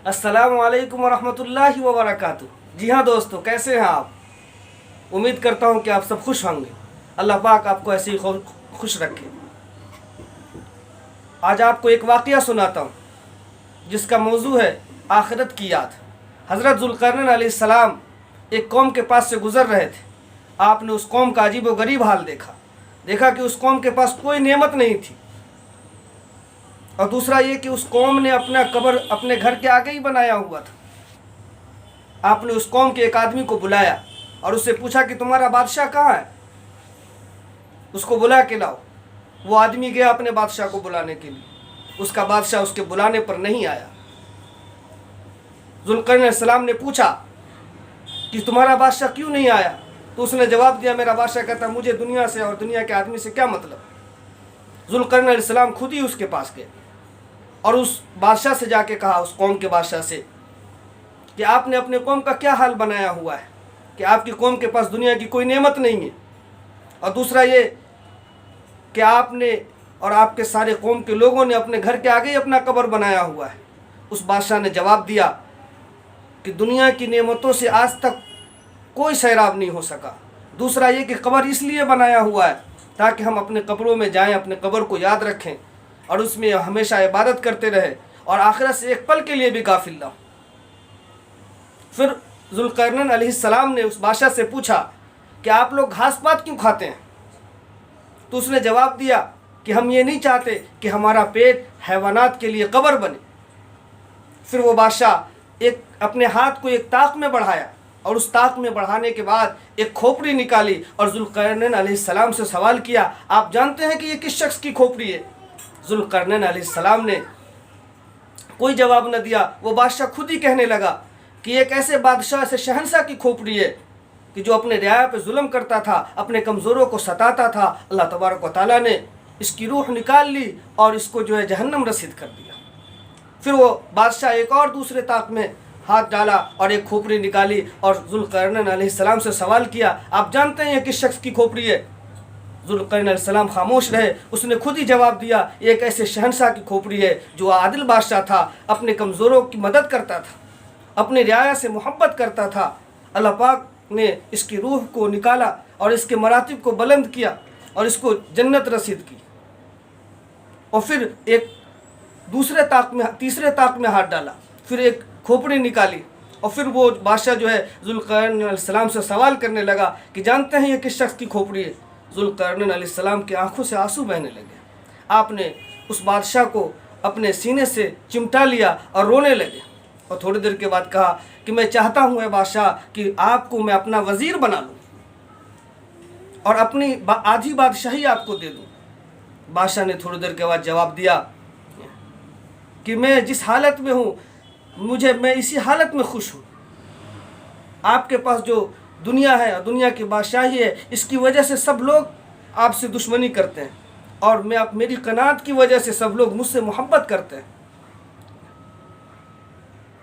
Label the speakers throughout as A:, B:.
A: अस्सलामु अलैकुम वरहमतुल्लाहि वबरकातुह। जी हाँ दोस्तों, कैसे हैं आप? उम्मीद करता हूँ कि आप सब खुश होंगे। अल्लाह पाक आपको ऐसे ही खुश रखे। आज आपको एक वाक़या सुनाता हूँ जिसका मौजू है आखिरत की याद। हज़रत ज़ुल्क़रनैन अलैहिस्सलाम एक कौम के पास से गुज़र रहे थे। आपने उस कौम का अजीब व गरीब हाल देखा कि उस कौम के पास कोई नेमत नहीं थी, और दूसरा ये कि उस कौम ने अपना कब्र अपने घर के आगे ही बनाया हुआ था। आपने उस कौम के एक आदमी को बुलाया और उससे पूछा कि तुम्हारा बादशाह कहाँ है, उसको बुला के लाओ। वो आदमी गया अपने बादशाह को बुलाने के लिए, उसका बादशाह उसके बुलाने पर नहीं आया। ज़ुल्क़रनैन अलैहिस्सलाम ने पूछा कि तुम्हारा बादशाह क्यों नहीं आया, तो उसने जवाब दिया, मेरा बादशाह कहता मुझे दुनिया से और दुनिया के आदमी से क्या मतलब। ज़ुल्क़रनैन अलैहिस्सलाम खुद ही उसके पास गए और उस बादशाह से जाके कहा, उस कौम के बादशाह से, कि आपने अपने कौम का क्या हाल बनाया हुआ है कि आपकी कौम के पास दुनिया की कोई नेमत नहीं है, और दूसरा ये कि आपने और आपके सारे कौम के लोगों ने अपने घर के आगे ही अपना कब्र बनाया हुआ है। उस बादशाह ने जवाब दिया कि दुनिया की नेमतों से आज तक कोई सैराब नहीं हो सका। दूसरा ये कि कब्र इसलिए बनाया हुआ है ताकि हम अपने कब्रों में जाएं, अपने कब्र को याद रखें और उसमें हमेशा इबादत करते रहे और आखिरत से एक पल के लिए भी गाफिल ना हो। फिर ज़ुल्क़रनैन अलैहिस्सलाम ने उस बादशाह से पूछा कि आप लोग घास पात क्यों खाते हैं, तो उसने जवाब दिया कि हम ये नहीं चाहते कि हमारा पेट हैवानात के लिए कब्र बने। फिर वो बादशाह एक अपने हाथ को एक ताक में बढ़ाया और उस ताक में बढ़ाने के बाद एक खोपड़ी निकाली और ज़ुल्क़रनैन अलैहिस्सलाम से सवाल किया, आप जानते हैं कि ये किस शख्स की खोपड़ी है? ज़ुल्क़रनैन अलैहिस्सलाम ने कोई जवाब न दिया। वो बादशाह खुद ही कहने लगा कि एक ऐसे बादशाह से शहंशाह की खोपड़ी है कि जो अपने रियाया पे जुल्म करता था, अपने कमज़ोरों को सताता था। अल्लाह तबारक व तआला ने इसकी रूह निकाल ली और इसको जो है जहन्नम रसीद कर दिया। फिर वो बादशाह एक और दूसरे ताक में हाथ डाला और एक खोपड़ी निकाली और ज़ुल्क़रनैन अलैहिस्सलाम से सवाल किया, आप जानते हैं ये किस शख्स की खोपड़ी है? ज़ुल्क़रनैन अलैहिस्सलाम खामोश रहे। उसने खुद ही जवाब दिया, एक ऐसे शहंशाह की खोपड़ी है जो आदिल बादशाह था, अपने कमज़ोरों की मदद करता था, अपने रियाया से मोहब्बत करता था। अल्लाह पाक ने इसकी रूह को निकाला और इसके मरातिब को बुलंद किया और इसको जन्नत रसीद की। और फिर एक दूसरे ताक में तीसरे ताक में हाथ डाला, फिर एक खोपड़ी निकाली और फिर वो बादशाह जो है ज़ुल्क़रनैन अलैहिस्सलाम से सवाल करने लगा कि जानते हैं ये किस शख्स की खोपड़ी है? ज़ुल्क़रनैन अलैहिस्सलाम की आंखों से आंसू बहने लगे। आपने उस बादशाह को अपने सीने से चिमटा लिया और रोने लगे और थोड़ी देर के बाद कहा कि मैं चाहता हूँ बादशाह कि आपको मैं अपना वज़ीर बना लूँ और अपनी आधी बादशाही आपको दे दूँ। बादशाह ने थोड़ी देर के बाद जवाब दिया कि मैं जिस हालत में हूँ मैं इसी हालत में खुश हूँ। आपके पास जो दुनिया है और दुनिया की बादशाही है, इसकी वजह से सब लोग आपसे दुश्मनी करते हैं और मेरी क़नाअत की वजह से सब लोग मुझसे मोहब्बत करते हैं,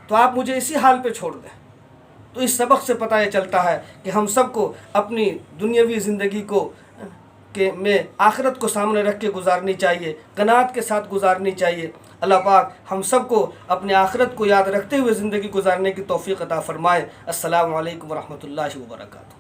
A: तो आप मुझे इसी हाल पे छोड़ दें। तो इस सबक से पता ये चलता है कि हम सबको अपनी दुनियावी ज़िंदगी को में आखिरत को सामने रख के गुजारनी चाहिए, क़नाअत के साथ गुजारनी चाहिए। अल्लाह पाक हम सबको अपने आखिरत को याद रखते हुए ज़िंदगी गुजारने की तौफ़ीक़ अता फ़रमाए। अस्सलामु अलैकुम वरहमतुल्लाहि वबरकातुहू।